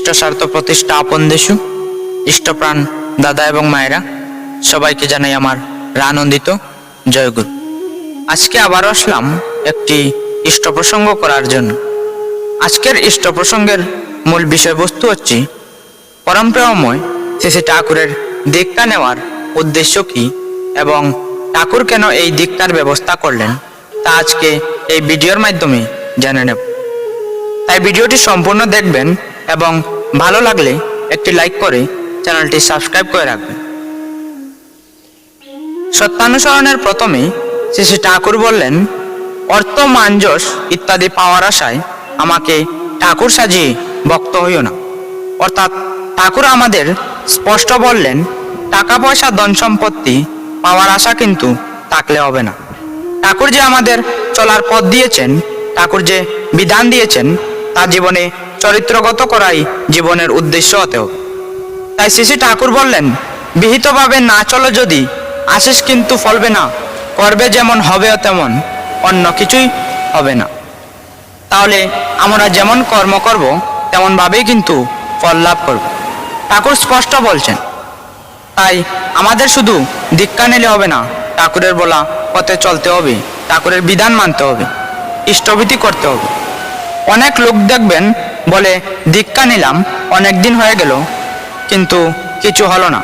ইষ্ট স্বার্থ প্রতিষ্ঠা আপন দেশু ইষ্টপ্রাণ দাদা এবং মায়েরা সবাইকে জানাই আমার আনন্দিত জয়গুরু। আজকে আবার আসলাম একটি ইষ্ট প্রসঙ্গ করার জন্য। আজকের ইষ্ট প্রসঙ্গের মূল বিষয়বস্তু হচ্ছে পরম প্রেমময় শ্রী ঠাকুরের দীক্ষা নেওয়ার উদ্দেশ্য কি এবং ঠাকুর কেন এই দীক্ষার ব্যবস্থা করলেন তা আজকে এই ভিডিওর মাধ্যমে জেনে নেব। তাই ভিডিওটি সম্পূর্ণ দেখবেন এবং ভালো লাগলে একটি লাইক করে চ্যানেলটি সাবস্ক্রাইব করে রাখবেন। সত্যানুসরণের প্রথমে শ্রী ঠাকুর বললেন, অর্থ মান-যশ ইত্যাদি পাওয়ার আশায় আমাকে ঠাকুর সাজিয়ে ভক্ত হইও না। অর্থাৎ ঠাকুর আমাদের স্পষ্ট বললেন, টাকা পয়সা ধন সম্পত্তি পাওয়ার আশা কিন্তু থাকলে হবে না। ঠাকুর যে আমাদের চলার পথ দিয়েছেন, ঠাকুর যে বিধান দিয়েছেন তা জীবনে চরিত্রগত করাই জীবনের উদ্দেশ্য হতে হবে। তাই শ্রী ঠাকুর বললেন, বিহিতভাবে না চলো যদি আশিস কিন্তু ফলবে না, করবে যেমন হবে তেমন, অন্য কিছুই হবে না। তাহলে আমরা যেমন কর্ম করব তেমনভাবেই কিন্তু ফল লাভ করব, ঠাকুর স্পষ্ট বলছেন। তাই আমাদের শুধু দীক্ষা নিলে হবে না, ঠাকুরের বলা পথে চলতে হবে, ঠাকুরের বিধান মানতে হবে, ইষ্টভীতি করতে হবে। অনেক লোক দেখবেন বলে দীক্ষা নিলাম, অনেক দিন হয়ে গেল কিন্তু কিছু হলো না।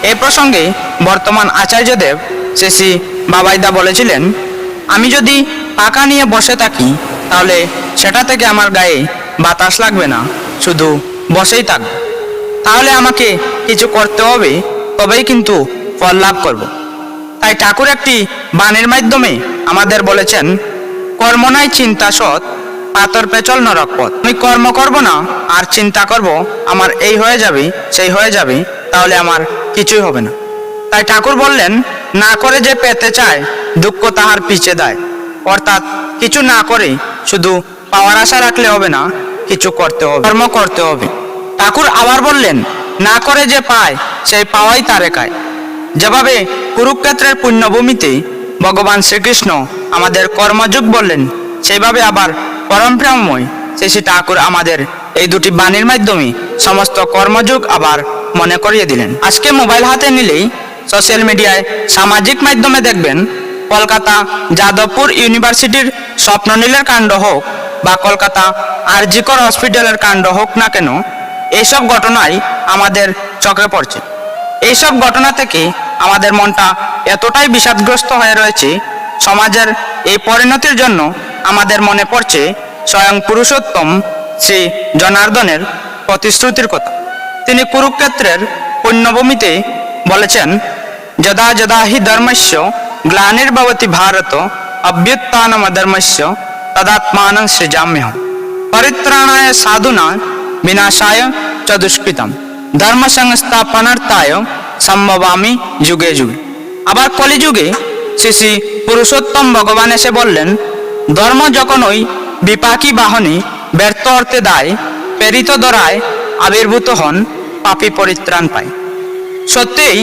এই প্রসঙ্গে বর্তমান আচার্যদেব শ্রী বাবাইদা বলেছিলেন, আমি যদি পাকা নিয়ে বসে থাকি তাহলে সেটা থেকে আমার গায়ে বাতাস লাগবে না, শুধু বসেই থাকবে। তাহলে আমাকে কিছু করতে হবে, তবেই কিন্তু ফল লাভ করব। তাই ঠাকুর একটি বাণীর মাধ্যমে আমাদের বলেছেন, কর্ম নাই চিন্তা সৎ, পাতর পেচল নরক পথ। আমি কর্ম করব না আর চিন্তা করব আমার এই হয়ে যাবে সেই হয়ে যাবে, তাহলে আমার কিছুই হবে না। তাই ঠাকুর বললেন, না করে যে পেতে চায় দুঃখ তাহার পিছে দেয়। অর্থাৎ কিছু না করে শুধু পাওয়ার আশা রাখলে হবে না, কিছু করতে হবে, কর্ম করতে হবে। ঠাকুর আবার বললেন, না করে যে পায় সেই পাওয়াই তার একায়। যেভাবে কুরুক্ষেত্রের পুণ্যভূমিতে ভগবান শ্রীকৃষ্ণ আমাদের কর্মযোগ বললেন, সেইভাবে আবার পরম প্রেমময় শ্রী ঠাকুর আমাদের এই দুটি বাণীর মাধ্যমে সমস্ত কর্মযোগ আবার মনে করিয়ে দিলেন। আজকে মোবাইল হাতে নিলেই সোশ্যাল মিডিয়ায় সামাজিক মাধ্যমে দেখবেন, কলকাতা যাদবপুর ইউনিভার্সিটির স্বপ্ননীলের কাণ্ড হোক বা কলকাতা আরজি কর হসপিটালের কাণ্ড হোক না কেন, এইসব ঘটনাই আমাদের চোখে পড়ছে। এইসব ঘটনা থেকে আমাদের মনটা এতটাই বিষাদগ্রস্ত হয়ে রয়েছে, সমাজের এই পরিণতির জন্য আমাদের মনে পড়ছে স্বয়ং পুরুষোত্তম শ্রী জনার্দনের প্রতিশ্রুতির কথা। তিনি কুরুক্ষেত্রের পুণ্যভূমিতে বলেছেন, যদা যদা হি ধর্মস্য গ্লানির্ভবতি ভারত অভ্যুত্থানমধর্মস্য তদাত্মানং সৃজাম্যহম পরিত্রাণায় সাধুনা বিনাশায় চ দুষ্কৃতম ধর্ম সংস্থাপনার্থায় সম্ভবামি যুগে যুগে। আবার কলিযুগে শ্রী পুরুষোত্তম ভগবান এসে বললেন, ধর্ম যখন ওই বিপাকী বাহনে ব্যর্থ অর্থে দায়, প্রেরিত দ্বারায় আবির্ভূত হন, পাপী পরিত্রাণ পায়। সত্যিই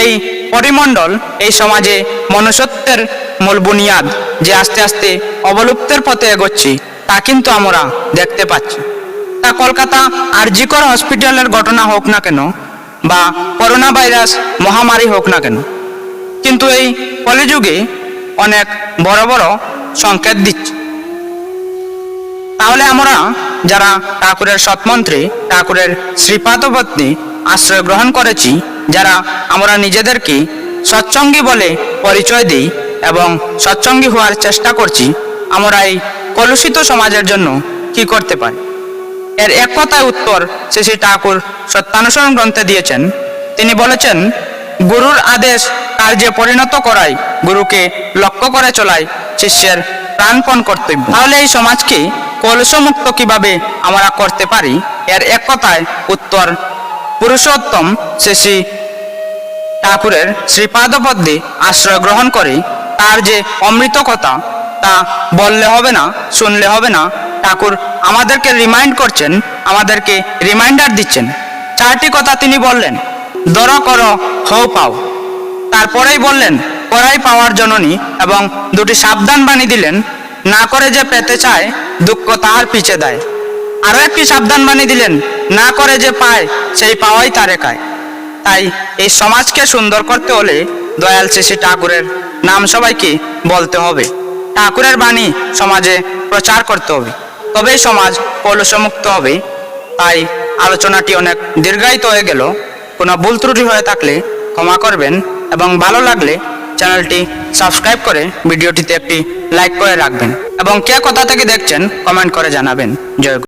এই পরিমণ্ডল, এই সমাজে মনুষ্যত্বের মূল বুনিয়াদ যে আস্তে আস্তে অবলুপ্তের পথে এগোচ্ছি তা কিন্তু আমরা দেখতে পাচ্ছি। তা কলকাতা আরজি কর হসপিটালের ঘটনা হোক না কেন বা করোনা ভাইরাস মহামারী হোক না কেন, কিন্তু এই কলিযুগে অনেক বড় বড় সংকেত দিচ্ছে। তাহলে আমরা যারা ঠাকুরের সৎমন্ত্রী, ঠাকুরের শ্রীপাদপত্নী আশ্রয় গ্রহণ করেছি, যারা আমরা নিজেদেরকে সৎসঙ্গী বলে পরিচয় দিই এবং সৎসঙ্গী হওয়ার চেষ্টা করছি, আমরা এই কলুষিত সমাজের জন্য কি করতে পারি? এর এক কথায় উত্তর শ্রী ঠাকুর সত্যানুসরণ গ্রন্থে দিয়েছেন। তিনি বলেছেন, গুরুর আদেশ কার্যে পরিণত করাই, গুরুকে লক্ষ্য করে চলাই শিষ্যের প্রাণপণ কর্তব্য। তাহলে এই সমাজকে কলুষমুক্ত কিভাবে আমরা করতে পারি? এর এক কথায় উত্তর পুরুষোত্তম শ্রী ঠাকুরের শ্রীপাদপদ্মে আশ্রয় গ্রহণ করে তার যে অমৃত কথা তা বললে হবে না, শুনলে হবে না। ঠাকুর আমাদেরকে রিমাইন্ড করছেন, আমাদেরকে রিমাইন্ডার দিচ্ছেন। চারটি কথা তিনি বললেন, দর করো হও পাও। তারপরেই বললেন করাই পাওয়ার জননী, এবং দুটি সাবধান বাণী দিলেন, না করে যে পেতে চায় দুঃখ তাহার পিছে দেয়। আরও একটি সাবধান বাণী দিলেন, না করে যে পায় সেই পাওয়াই তারে খায়। তাই এই সমাজকে সুন্দর করতে হলে দয়াল শ্রী ঠাকুরের নাম সবাইকে বলতে হবে, ঠাকুরের বাণী সমাজে প্রচার করতে হবে, তবেই সমাজ কলুষমুক্ত হবে। তাই আলোচনাটি অনেক দীর্ঘায়িত হয়ে গেল। কোনো ভুল ত্রুটি হয়ে থাকলে ক্ষমা করবেন এবং ভালো লাগলে চ্যানেলটি সাবস্ক্রাইব করে ভিডিওটিতে একটি লাইক করে রাখবেন এবং কে কোথা থেকে দেখছেন কমেন্ট করে জানাবেন। জয় গুরু।